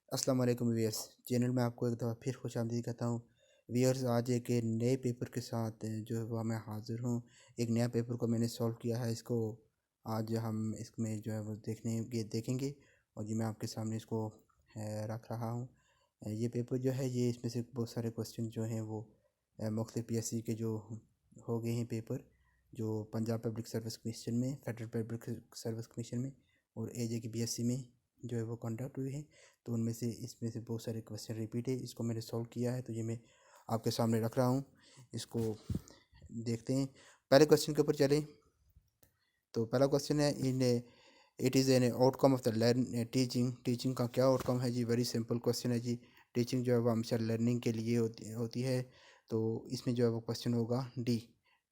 अस्सलाम वालेकुम viewers. Channel में आपको एक दफ़ा फिर खुशामदीद कहता हूँ। व्यूअर्स, आज एक नए पेपर के साथ जो है वो मैं हाज़िर हूँ। एक नया पेपर को मैंने सॉल्व किया है। इसको आज हम इसमें जो है वो देखेंगे और जी मैं आपके सामने इसको रख रहा हूँ। ये पेपर जो है ये इसमें से बहुत सारे क्वेश्चन जो हैं वो मुख्तलिफ पीएससी के जो हो गए हैं पेपर, जो पंजाब पब्लिक सर्विस कमीशन में, फेडरल पब्लिक सर्विस कमीशन में और एजे की बीएससी में जो है वो कंडक्ट हुए हैं। तो उनमें से इसमें से बहुत सारे क्वेश्चन रिपीट है। इसको मैंने सॉल्व किया है तो ये मैं आपके सामने रख रहा हूँ। इसको देखते हैं। पहले क्वेश्चन के ऊपर चलें। तो पहला क्वेश्चन है, in it is an outcome of the learn teaching का क्या आउटकम है जी? वेरी सिंपल क्वेश्चन है जी। टीचिंग जो है वो हमेशा लर्निंग के लिए होती है। तो इसमें जो है वो क्वेश्चन होगा डी।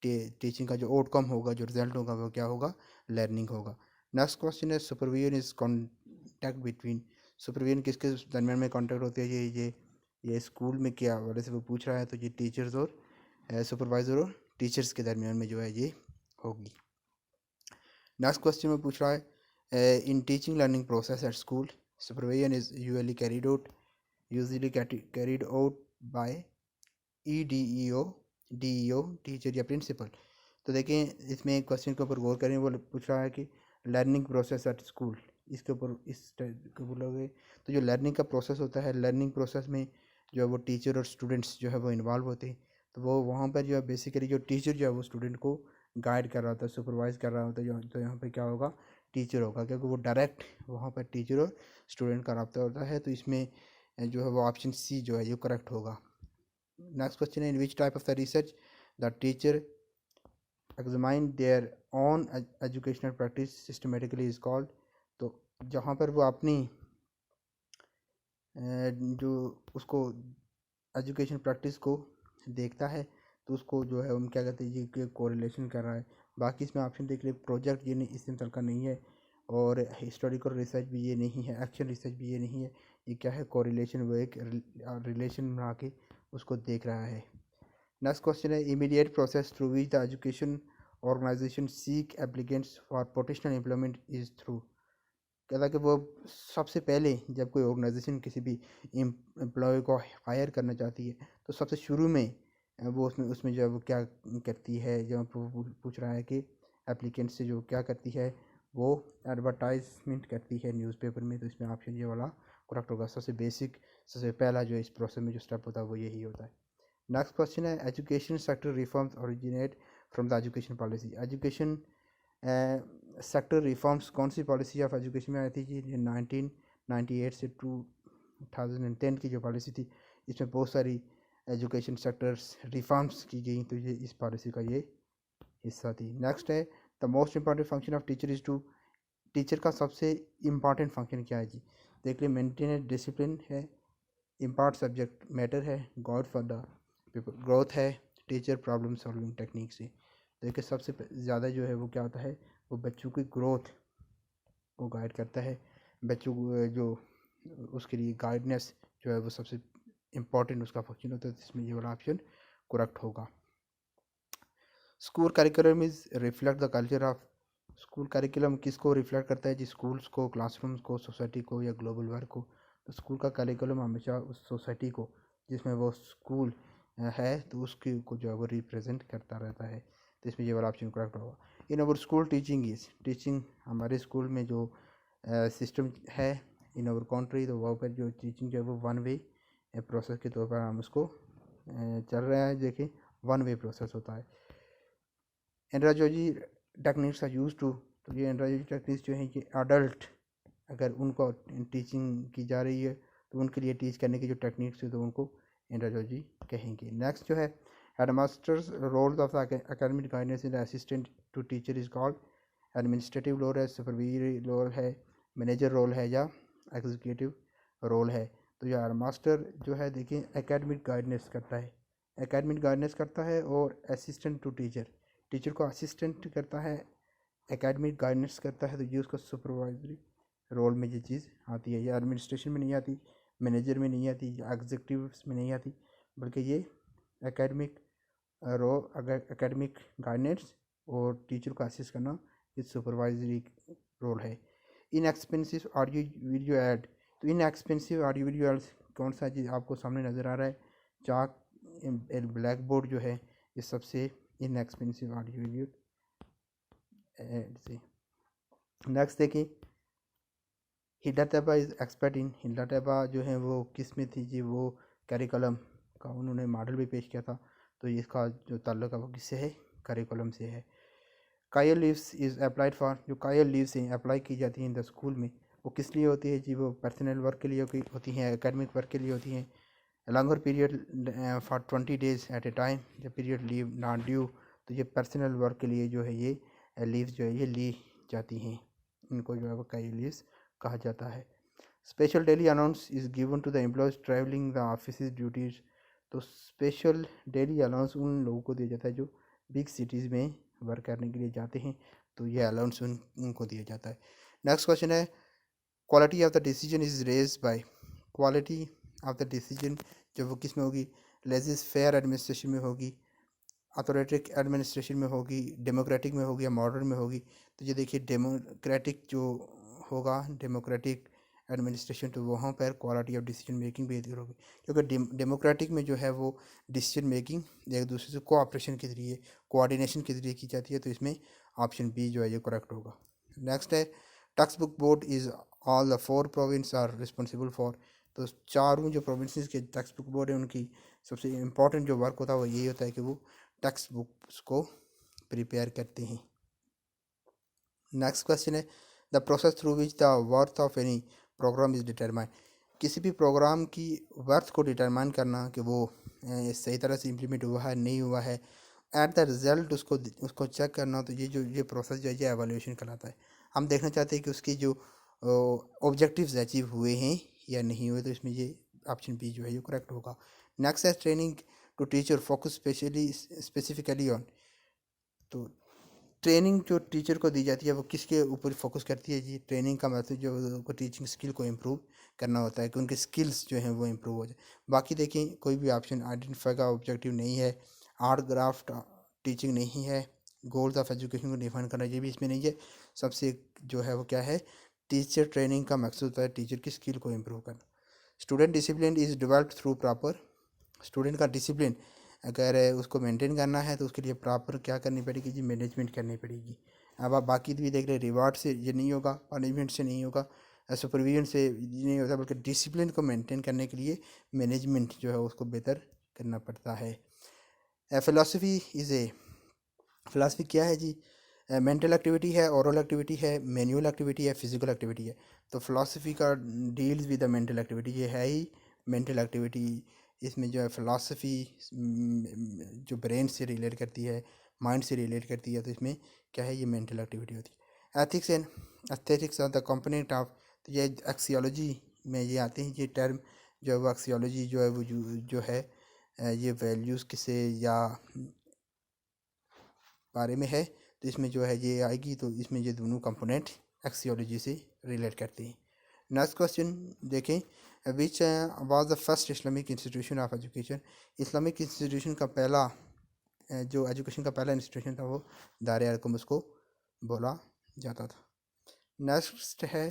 टीचिंग का जो आउटकम होगा, जो रिजल्ट होगा वो क्या होगा? लर्निंग होगा। नेक्स्ट क्वेश्चन है, supervision is contact between. Supervision किसके दरमियान में कॉन्टैक्ट होती है? ये स्कूल में क्या वाले से वो पूछ रहा है, तो ये टीचर्स और सुपरवाइज़र और टीचर्स के दरमियान में जो है ये होगी। नेक्स्ट क्वेश्चन में पूछ रहा है, in teaching learning process at school supervision is usually carried out by EDEO, DEO, teacher या प्रिंसिपल। तो देखें, इसमें क्वेश्चन के ऊपर गौर करें। वो पूछ रहा है कि लर्निंग प्रोसेस एट स्कूल, इसके ऊपर इस को बोलोगे तो जो लर्निंग का प्रोसेस होता है, लर्निंग प्रोसेस में जो है वो टीचर और स्टूडेंट्स जो है वो इन्वॉल्व होते हैं। तो वो वहाँ पर जो है बेसिकली जो टीचर जो है वो स्टूडेंट को गाइड कर रहा होता है, सुपरवाइज़ कर रहा होता है। तो यहाँ पर क्या होगा? टीचर होगा, क्योंकि वो डायरेक्ट वहाँ पर टीचर और स्टूडेंट का रब्ता होता है। तो इसमें जो है वो ऑप्शन सी जो है ये करेक्ट होगा। नेक्स्ट क्वेश्चन है, in which type of the research the teacher examine their own educational practice systematically is called. तो जहाँ पर वो अपनी जो उसको एजुकेशन प्रैक्टिस को देखता है तो उसको जो है हम क्या कहते हैं, ये कोरिलेशन कर रहा है। बाकी इसमें ऑप्शन देख ले, प्रोजेक्ट ये नहीं, इस तरह का नहीं है, और हिस्टोरिकल रिसर्च भी ये नहीं है, एक्शन रिसर्च भी ये नहीं है। ये क्या है? कोरिलेशन, वो एक रिलेशन बना के उसको देख रहा है। नेक्स्ट क्वेश्चन है, immediate process through which the education organization seek applicants for professional employment is through. कहता है कि वो सबसे पहले जब कोई ऑर्गेनाइजेशन किसी भी एम्प्लॉय को हायर करना चाहती है तो सबसे शुरू में वो उसमें जो है वो क्या करती है, जब पूछ रहा है कि एप्लीकेंट से जो क्या करती है, वो एडवर्टाइजमेंट करती है न्यूज़पेपर में। तो इसमें ऑप्शन ये वाला करेक्ट होगा। सबसे बेसिक, सबसे पहला जो इस प्रोसेस में जो स्टेप होता है वो यही होता है। नेक्स्ट क्वेश्चन है, education sector reforms originate from the education policy. Education sector reforms कौन सी पॉलिसी ऑफ एजुकेशन में आई थी जी? 1998 से 2010 की जो पॉलिसी थी, इसमें बहुत सारी एजुकेशन सेक्टर्स रिफॉर्म्स की गई। तो ये इस पॉलिसी का ये हिस्सा थी। नेक्स्ट है, the most important function of teacher is to. Teacher का सबसे इम्पॉर्टेंट फंक्शन क्या है जी? देख लिया, मेंटेन डिसिप्लिन है, इम्पार्ट सब्जेक्ट मैटर है, god for the people, growth है, टीचर प्रॉब्लम सॉल्विंग टेक्निक से। देखिए, सबसे ज़्यादा जो है वो क्या होता है, वो बच्चों की ग्रोथ को गाइड करता है। बच्चों को जो उसके लिए गाइडनेस जो है वो सबसे इम्पॉर्टेंट उसका फंक्शन होता है। तो इसमें ये वाला ऑप्शन करेक्ट होगा। School curriculum is reflect the culture of. School curriculum किसको रिफ्लेक्ट करता है जी? स्कूल्स को, क्लासरूम्स को, सोसाइटी को या ग्लोबल वर्क को। तो स्कूल का करिकुलम हमेशा उस सोसाइटी को जिसमें वो स्कूल है तो उसकी को जो है वो रिप्रेजेंट करता रहता है। तो इसमें ये वाला ऑप्शन करेक्ट होगा। इन अवर स्कूल टीचिंग हमारे स्कूल में जो सिस्टम है इन अवर कंट्री, तो वहाँ पर जो टीचिंग जो है वो वन वे प्रोसेस के तौर पर हम उसको चल रहे हैं। देखिए, वन वे प्रोसेस होता है। एंड्राजोजी टेक्निक्स आर यूज टू। तो ये एंड्राजोजी टेक्निक्स जो हैं ये अडल्ट अगर उनको टीचिंग की जा रही है तो उनके लिए टीच करने की जो टेक्निक्स है तो उनको एंड्राजोजी कहेंगे। नेक्स्ट जो है, headmaster's role of the academic guidance in assistant to teacher is called. Administrative role है, सुपरवाइजरी रोल है, मैनेजर रोल है या एग्जीक्यूटिव रोल है। तो ये मास्टर जो है, देखिए, एकेडमिक गाइडेंस करता है, एकेडमिक गाइडेंस करता है, और असिस्टेंट टू टीचर, टीचर को असिस्टेंट करता है, एकेडमिक गाइडेंस करता है। तो ये उसका सुपरवाइजरी रोल में ये चीज़ आती है। ये एडमिनिस्ट्रेशन में नहीं आती, मैनेजर में नहीं आती, एग्जीक्यूटिव्स में नहीं आती, बल्कि ये एकेडमिक रोल, अगर एकेडमिक गाइडेंस और टीचर को असिस्ट करना, ये सुपरवाइजरी रोल है। इन एक्सपेंसिव ऑडियो वीडियो ऐड। तो इन एक्सपेंसिव ऑडियो वीडियोस कौन सा चीज़ आपको सामने नज़र आ रहा है? चाक, ब्लैक बोर्ड जो है ये सबसे इन एक्सपेंसिव ऑडियो वीडियो से। नेक्स्ट देखिए, Hilda Taba is expert in. Hilda Taba जो है वो किस में थी जी? वो करिकुलम का उन्होंने मॉडल भी पेश किया था। तो इसका जो ताल्लुक है वो किससे है? करिकुलम से है। कायल लीव्स इज़ अप्लाइड फॉर। जो कायल लीव्स हैं अप्लाई की जाती हैं इन द स्कूल में, वो किस लिए होती है जी? वो पर्सनल वर्क के लिए होती हैं, एकेडमिक वर्क के लिए होती हैं। Longer period for 20 days at a time, the period leave not due. तो ये पर्सनल वर्क के लिए जो है ये लीव्स जो है ये ली जाती हैं, इनको जो है वो कायल लीव्स कहा जाता है। Special daily allowance is given to the employees travelling the office duties. तो स्पेशल डेली अलाउंस उन लोगों को दिया जाता है जो बिग सिटीज़ में वर्क करने के लिए जाते हैं, तो ये अलाउंस उनको दिया जाता है। नेक्स्ट क्वेश्चन है, quality of the decision is raise by. Quality of the decision जो वो किस में होगी? लेजिस फेयर एडमिनिस्ट्रेशन में होगी, अथॉरिटिक एडमिनिस्ट्रेशन में होगी, डेमोक्रेटिक में होगी या मॉडर्न में होगी? तो ये देखिए डेमोक्रेटिक जो होगा, डेमोक्रेटिक एडमिनिस्ट्रेशन, तो वहाँ पर क्वालिटी ऑफ डिसीजन मेकिंग बेहतर होगी, क्योंकि डेमोक्रेटिक में जो है वो डिसीजन मेकिंग एक दूसरे से कोऑपरेशन के ज़रिए, कोऑर्डिनेशन के ज़रिए की जाती है। तो इसमें ऑप्शन बी जो है ये करेक्ट होगा। नेक्स्ट है, text book board is all the 4 province are responsible for. तो चारों जो प्रोविंसेस के टेक्स्ट बुक बोर्ड है उनकी सबसे इम्पॉर्टेंट जो वर्क होता है वो यही होता है कि वो टेक्स्ट बुक्स को प्रिपेयर करते हैं। नेक्स्ट क्वेश्चन है, the process through which the worth of any program is determine. किसी भी प्रोग्राम की वर्थ को डिटरमाइन करना कि वो सही तरह से इम्प्लीमेंट हुआ है नहीं हुआ है, एट द रिज़ल्ट उसको चेक करना, तो ये प्रोसेस जो है ये एवेल्यूएशन कहलाता है। हम देखना चाहते हैं कि उसकी जो ऑब्जेक्टिव्स अचीव हुए हैं या नहीं हुए, तो इसमें ये ऑप्शन बी जो है ये करेक्ट होगा। नेक्स्ट है, training to teacher focus specifically on. तो ट्रेनिंग जो टीचर को दी जाती है वो किसके ऊपर फोकस करती है जी? ट्रेनिंग का मतलब जो उनको टीचिंग स्किल को इम्प्रूव करना होता है कि उनके स्किल्स जो हैं वो इम्प्रूव हो जाए। बाकी देखिए कोई भी ऑप्शन आइडेंटिफाई का ऑब्जेक्टिव नहीं है, आर्ट ग्राफ्ट टीचिंग नहीं है, गोल्स ऑफ एजुकेशन को डिफाइन करना ये भी इसमें नहीं है। सबसे जो है वो क्या है? टीचर ट्रेनिंग का मकसद होता है टीचर की स्किल को इम्प्रूव करना। Student discipline is developed through proper. Student का डिसिप्लिन अगर उसको मेंटेन करना है तो उसके लिए प्रॉपर क्या करनी पड़ेगी जी? मैनेजमेंट करनी पड़ेगी। अब आप बाकी भी देख रहे, रिवार्ड से ये नहीं होगा, पनिशमेंट से नहीं होगा, सुपरविजन से ये नहीं होता, बल्कि डिसिप्लिन को मेंटेन करने के लिए मैनेजमेंट जो है उसको बेहतर करना पड़ता है। फ़िलासफ़ी इज़ ए, फ़िलासफ़ी क्या है जी? मेंटल एक्टिविटी है, ओरल एक्टिविटी है, मैनुअल एक्टिविटी है, फिजिकल एक्टिविटी है। तो फ़िलासफ़ी का deals with the mental activity, ये है ही मेंटल एक्टिविटी। इसमें जो है फ़िलासफ़ी जो ब्रेन से रिलेट करती है, माइंड से रिलेट करती है, तो इसमें क्या है? ये मेंटल एक्टिविटी होती है। Ethics and aesthetics are the component of. तो ये एक्सियोलॉजी में ये आते हैं ये टर्म, जो है वो एक्सियोलॉजी जो है वो जो है ये वैल्यूज़ किसे या बारे में है, तो इसमें जो है ये आएगी, तो इसमें ये दोनों कंपोनेंट एक्सियोलॉजी से रिलेट करते हैं। नेक्स्ट क्वेश्चन देखें, which was the first Islamic institution of education. Islamic institution का पहला जो एजुकेशन का पहला इंस्टीट्यूशन था वो दार अरकम उसको बोला जाता था। नेक्स्ट है,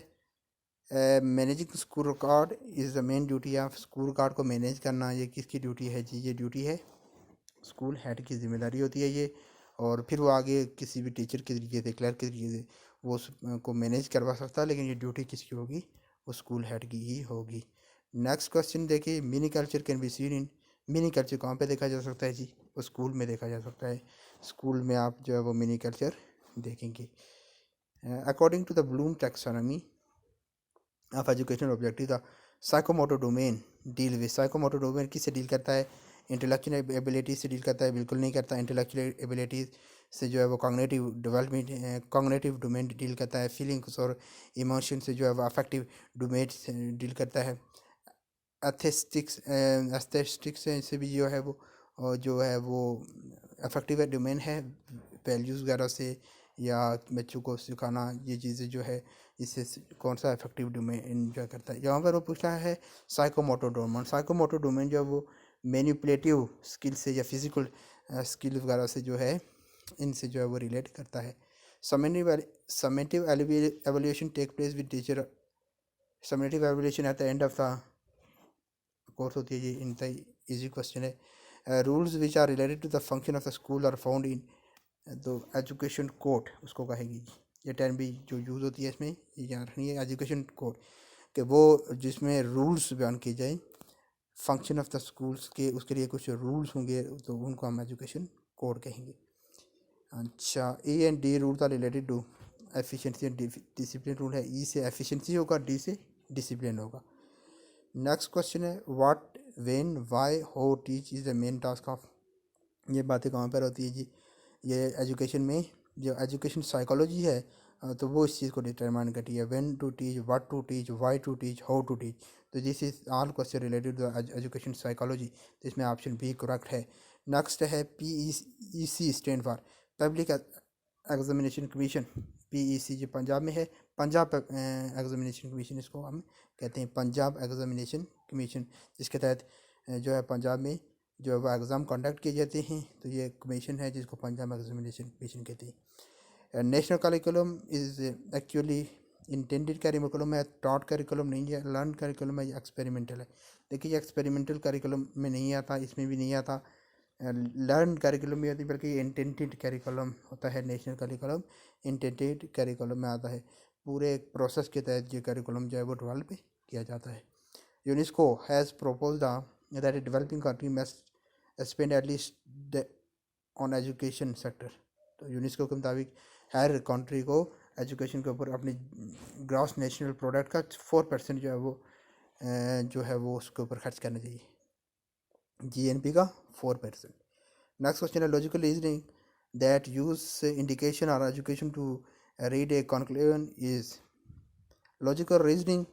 managing school record is the main duty of. School record को मैनेज करना ये किसकी ड्यूटी है जी? ये ड्यूटी है स्कूल हेड की जिम्मेदारी होती है ये। और फिर वो आगे किसी भी टीचर के तरीके से, क्लर्क के तरीके से वो उसको मैनेज करवा सकता है, लेकिन ये ड्यूटी किसकी होगी? वो स्कूल हेड की ही होगी। नेक्स्ट क्वेश्चन देखिए, mini culture can be seen in. Mini culture कहाँ पे देखा जा सकता है जी? वो स्कूल में देखा जा सकता है। स्कूल में आप जो है वो मिनी कल्चर देखेंगे। According to the Bloom taxonomy of educational objective the psychomotor domain deal with. Psychomotor domain किससे डील करता है? इंटेलेक्चुअल एबिलिटीज से डील करता है? बिल्कुल नहीं करता। इंटेलेक्चुअल एबिलिटीज से जो है वो cognitive development, cognitive domain deal करता है। फीलिंग्स और इमोशन से जो है वो अफेक्टिव डोमेन से डील करता है। एस्थेटिक्स से भी जो है वो जो है वो अफेक्टिव डोमेन है, वैल्यूज़ वगैरह से या बच्चों को सिखाना, ये चीज़ें जो है इससे कौन सा इफेक्टिव डोमेन इंजॉय करता है। यहाँ पर वो पूछा है साइकोमोटर डोमेन। साइकोमोटर डोमेन जो है वो मैनिपुलेटिव स्किल से या फिजिकल स्किल वगैरह से जो है इनसे जो है वो रिलेट करता है। Summative evaluation take place with teacher summative evaluation at the end of the course होती है जी, इनका इजी क्वेश्चन है। Rules which are related to the function of the school are found in तो एजुकेशन कोड उसको कहेगी जी। ये term भी जो यूज़ होती है इसमें ये याद रखनी है, एजुकेशन कोड कि वो जिसमें रूल्स बयान किए जाए फंक्शन ऑफ द स्कूल्स के, उसके लिए कुछ रूल्स होंगे तो उनको हम एजुकेशन कोड कहेंगे। अच्छा, A and D rule are related to efficiency and discipline rule है। ई से एफिशिएंसी होगा, डी से डिसिप्लिन होगा। नेक्स्ट क्वेश्चन है what when why how teach is the main task of. ये बातें कहाँ पर होती है जी, ये एजुकेशन में जो एजुकेशन साइकोलॉजी है तो वो इस चीज़ को डिटरमाइन करती है। When to teach, what to teach, why to teach, how to teach. तो this is all question related to education psychology, तो इसमें ऑप्शन बी करेक्ट है। नेक्स्ट है PEC stand for public examination commission. PEC जो पंजाब में है, Punjab examination commission इसको हम कहते हैं, पंजाब एग्जामिनेशन कमीशन, जिसके तहत जो है पंजाब में जो है वो एग्ज़ाम कंडक्ट किए जाते हैं। तो ये कमीशन है जिसको पंजाब एग्जामिनेशन कमीशन कहते हैं। National curriculum is actually intended curriculum है, टॉट करिकुलम नहीं है, लर्न करिकुलम है, एक्सपेरिमेंटल है। देखिए ये एक्सपेरिमेंटल करिकुलम में नहीं आता, इसमें भी नहीं आता, लर्न करिकुलम में होती, बल्कि इंटेंडेड करिकुलम होता है। नेशनल करिकुलम इंटेंडेड करिकुलम में आता है। पूरे प्रोसेस के तहत ये करिकुलम जो है वो डेवलप किया जाता है। UNESCO has propose that developing country must spend at least on education sector. तो यूनेस्को के मुताबिक हर कंट्री को एजुकेशन के ऊपर अपनी ग्रॉस नेशनल प्रोडक्ट का 4% जो है वो जो है वो उसके ऊपर खर्च करना चाहिए, GNP का 4%। नेक्स्ट क्वेश्चन है logical reasoning that use indication और education to read a conclusion is. Logical reasoning,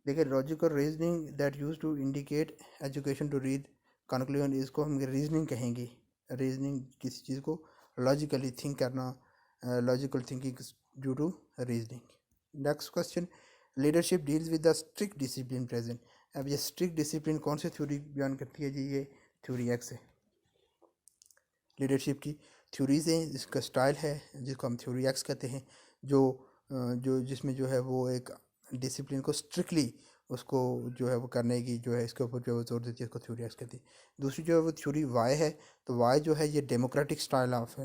देखिए logical reasoning that use to indicate education to read conclusion, इसको हम रीजनिंग कहेंगे। रीजनिंग किसी चीज़ को लॉजिकली थिंक करना, logical thinking due to reasoning. Next question leadership deals with the strict discipline present. अब ये स्ट्रिक्ट डिसिप्लिन कौन सी थ्योरी बयान करती है जी, ये थ्योरी एक्स है। लीडरशिप की थ्योरीज हैं, जिसका स्टाइल है जिसको हम थ्योरी एक्स कहते हैं, जो जिसमें जो है वो एक डिसिप्लिन को स्ट्रिक्टली उसको जो है वो करने की जो है इसके ऊपर जो है वो जोर देती है, इसको थ्योरी एक्स कहती है। दूसरी जो है वो थ्योरी वाई है। तो वाई जो है ये डेमोक्रेटिक स्टाइल ऑफ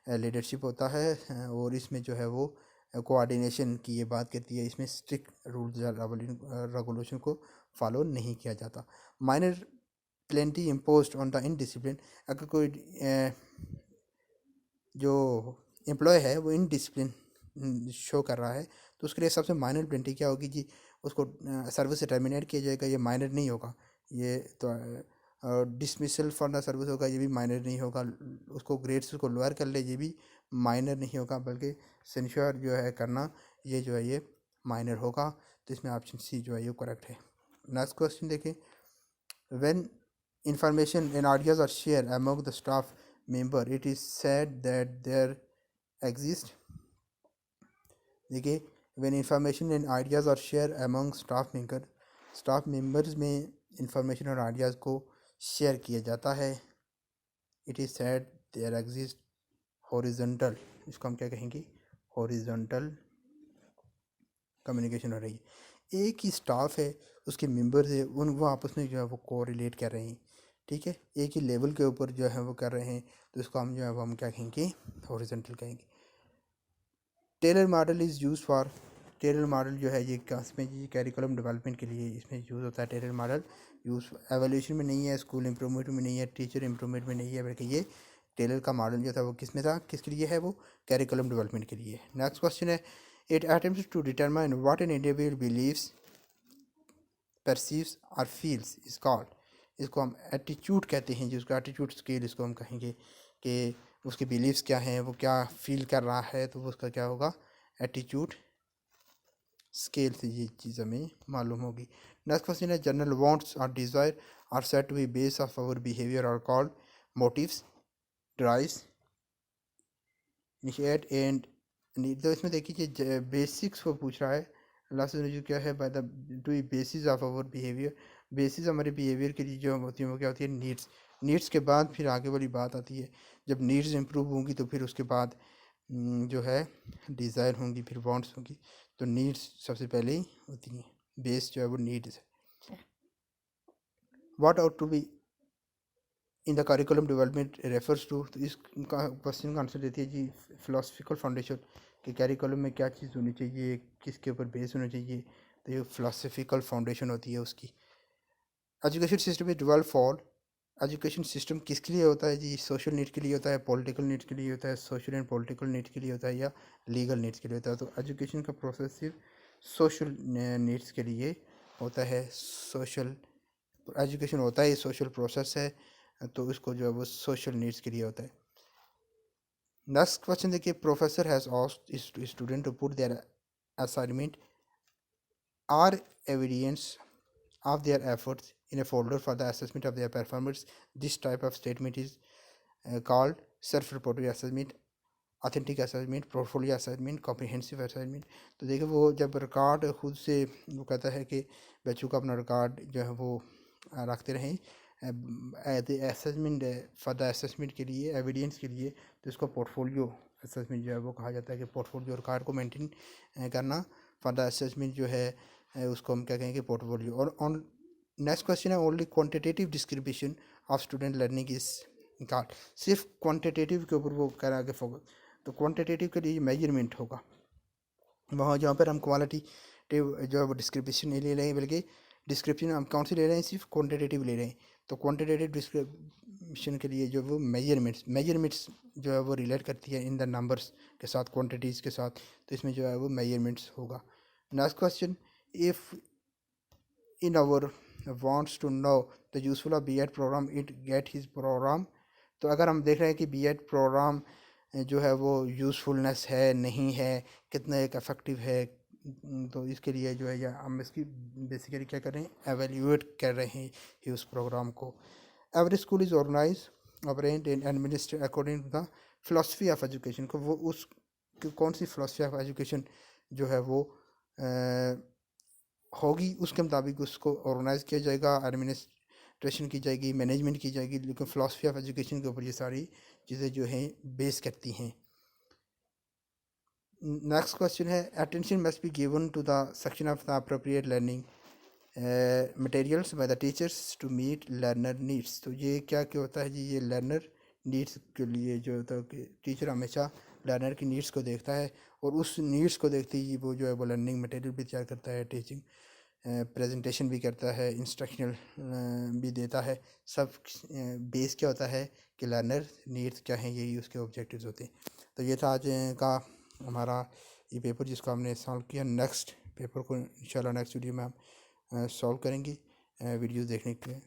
लीडरशिप होता है, और इसमें जो है वो कोऑर्डिनेशन की ये बात कहती है, इसमें स्ट्रिक्ट रूल्स रेगुलेशन को फॉलो नहीं किया जाता। Minor plenty imposed on the indiscipline, अगर कोई जो एम्प्लॉय है वो इनडिसिप्लिन शो कर रहा है तो उसके लिए सबसे माइनर पेनल्टी क्या होगी जी, उसको सर्विस से टर्मिनेट किया जाएगा। ये माइनर नहीं होगा, ये तो डिसमिसल फॉर द सर्विस होगा, ये भी माइनर नहीं होगा। उसको ग्रेड्स को लोअर कर ले, ये भी माइनर नहीं होगा, बल्कि सेंश्योर जो है करना, ये जो है ये माइनर होगा। तो इसमें ऑप्शन सी जो है ये करेक्ट है। नेक्स्ट क्वेश्चन देखें, when information and ideas are shared among the staff member, it is said that there exist, देखिए when information and ideas are shared among staff members में information और ideas को share किया जाता है, it is said there exist horizontal, इसको हम क्या कहेंगे, horizontal कम्युनिकेशन हो रही है। एक ही स्टाफ है, उसके मेंबर्स है, उन वो आपस में जो है वो कोरिलेट कर रहे हैं, ठीक है, एक ही लेवल के ऊपर जो है वो कर रहे हैं, तो इसको हम जो है वो हम क्या कहेंगे, हॉरिजॉन्टल कहेंगे। Tyler model is use for, Tyler model जो है ये इसमें जी करिकुलम डेवलपमेंट के लिए इसमें यूज़ होता है। टेलर मॉडल यूज़ एवोल्यूशन में नहीं है, स्कूल इम्प्रूवमेंट में नहीं है, टीचर इम्प्रूवमेंट में नहीं है, बल्कि ये टेलर का मॉडल जो था वो किस में था, किसके लिए है, वो करिकुलम डेवलपमेंट के लिए। नेक्स्ट क्वेश्चन है it attempts to determine what an individual believes, perceives और फील्स इज कॉल्ड, इसको हम एटीट्यूड कहते हैं जी, उसका एटीट्यूड स्केल इसको हम कहेंगे कि उसके बिलीव्स क्या हैं, वो क्या फील कर रहा है, तो वो उसका क्या होगा, एटीट्यूड स्केल से ये चीज़ हमें मालूम होगी। नेक्स्ट क्वेश्चन है जनरल वांट्स और desire are set to be base of our behaviour और called motives, drives, initiate and need. तो इसमें देखिए बेसिक्स वो पूछ रहा है, लास्ट जो क्या है by the to basis of our behaviour, basis हमारे बिहेवियर के लिए जो होती है वो क्या होती है, नीड्स। नीड्स के बाद फिर आगे वाली बात आती है, जब नीड्स इंप्रूव होंगी तो फिर उसके बाद जो है डिज़ायर होंगी, फिर वांट्स होंगी। तो नीड्स सबसे पहले ही होती हैं, बेस जो है वो नीड्स है। What ought to be in the curriculum development refers to, तो इस क्वेश्चन का आंसर देती है जी फिलोसफिकल फाउंडेशन, कि कैरिकुलम में क्या चीज़ होनी चाहिए, किसके ऊपर बेस होना चाहिए, तो ये फिलोसफिकल फाउंडेशन होती है उसकी। Education system is develop for, education system किसके लिए होता है जी, सोशल नीड के लिए होता है, पॉलिटिकल नीड्स के लिए होता है, सोशल एंड पॉलिटिकल नीड्स के लिए होता है, या लीगल नीड्स के लिए होता है। तो एजुकेशन का प्रोसेस सिर्फ सोशल नीड्स के लिए होता है। सोशल एजुकेशन होता है, सोशल प्रोसेस है, तो इसको जो है वो सोशल नीड्स के लिए होता है। नेक्स्ट क्वेश्चन देखिए, professor has asked student to put their assignment are evidence of their efforts in a folder for the assessment of their performance. This type of statement is called self-reported assessment, authentic assessment, portfolio assessment, comprehensive assessment। तो देखिए वो जब record खुद से वो कहता है कि बच्चों का अपना रिकॉर्ड जो है वो रखते रहें असेसमेंट फॉर द असेसमेंट के लिए, एविडेंस के लिए, तो इसको पोर्टफोलियो असेसमेंट जो है वो कहा जाता है, कि पोर्टफोलियो रिकॉर्ड को मेंटेन करना। फॉर द असेसमेंट जो है उसको हम क्या कहेंगे, पोर्टफोलियो। और ऑन नेक्स्ट क्वेश्चन है, only quantitative description of student learning is called, सिर्फ क्वांटिटेटिव के ऊपर वो कह रहा है कि फोकस, तो क्वांटिटेटिव के लिए मेजरमेंट होगा वहाँ, जहाँ पर हम क्वालिटेटिव जो है वो डिस्क्रिप्शन नहीं ले रहे हैं, बल्कि डिस्क्रिप्शन हम कौन सी ले रहे हैं, सिर्फ क्वांटिटेटिव ले रहे हैं। तो क्वांटिटेटिव डिस्क्रिप्शन के लिए जो वो मेजरमेंट्स जो है वो रिलेट करती है इन द नंबर्स के साथ, क्वांटिटीज़ के साथ, तो इसमें जो है वो मेजरमेंट्स होगा। Next question, if in our wants to know the useful of B.Ed program, it get his program। तो अगर हम देख रहे हैं कि B.Ed प्रोग्राम जो है वो यूज़फुलनेस है नहीं है, कितना एक इफेक्टिव है, तो इसके लिए जो है या हम इसकी बेसिकली क्या कर रहे हैं, एवेल्यूएट कर रहे हैं उस प्रोग्राम को। Every school is organise operate and administrate according to the philosophy of education को, वो उस कौन सी फिलोसफी ऑफ एजुकेशन जो है वो होगी, उसके मुताबिक उसको ऑर्गेनाइज किया जाएगा, एडमिनिस्ट्रेशन की जाएगी, मैनेजमेंट की जाएगी, लेकिन फ़िलासफ़ी ऑफ एजुकेशन के ऊपर ये सारी चीज़ें जो हैं बेस करती हैं। नेक्स्ट क्वेश्चन है, attention must be given to the section of the appropriate learning materials by the teachers to meet learner needs. तो ये क्या क्या होता है जी, ये लर्नर नीड्स के लिए जो होता है कि टीचर हमेशा लर्नर की नीड्स को देखता है, और उस नीड्स को देखते ही वो जो है वो लर्निंग मटेरियल भी तैयार करता है, टीचिंग प्रेजेंटेशन भी करता है, इंस्ट्रक्शनल भी देता है। सब बेस क्या होता है कि लर्नर नीड्स क्या हैं, यही उसके ऑब्जेक्टिव्स होते हैं। तो ये था आज का हमारा ये पेपर जिसको हमने सॉल्व किया। नेक्स्ट पेपर को इंशाल्लाह नेक्स्ट वीडियो में हम सॉल्व करेंगे। वीडियो देखने के लिए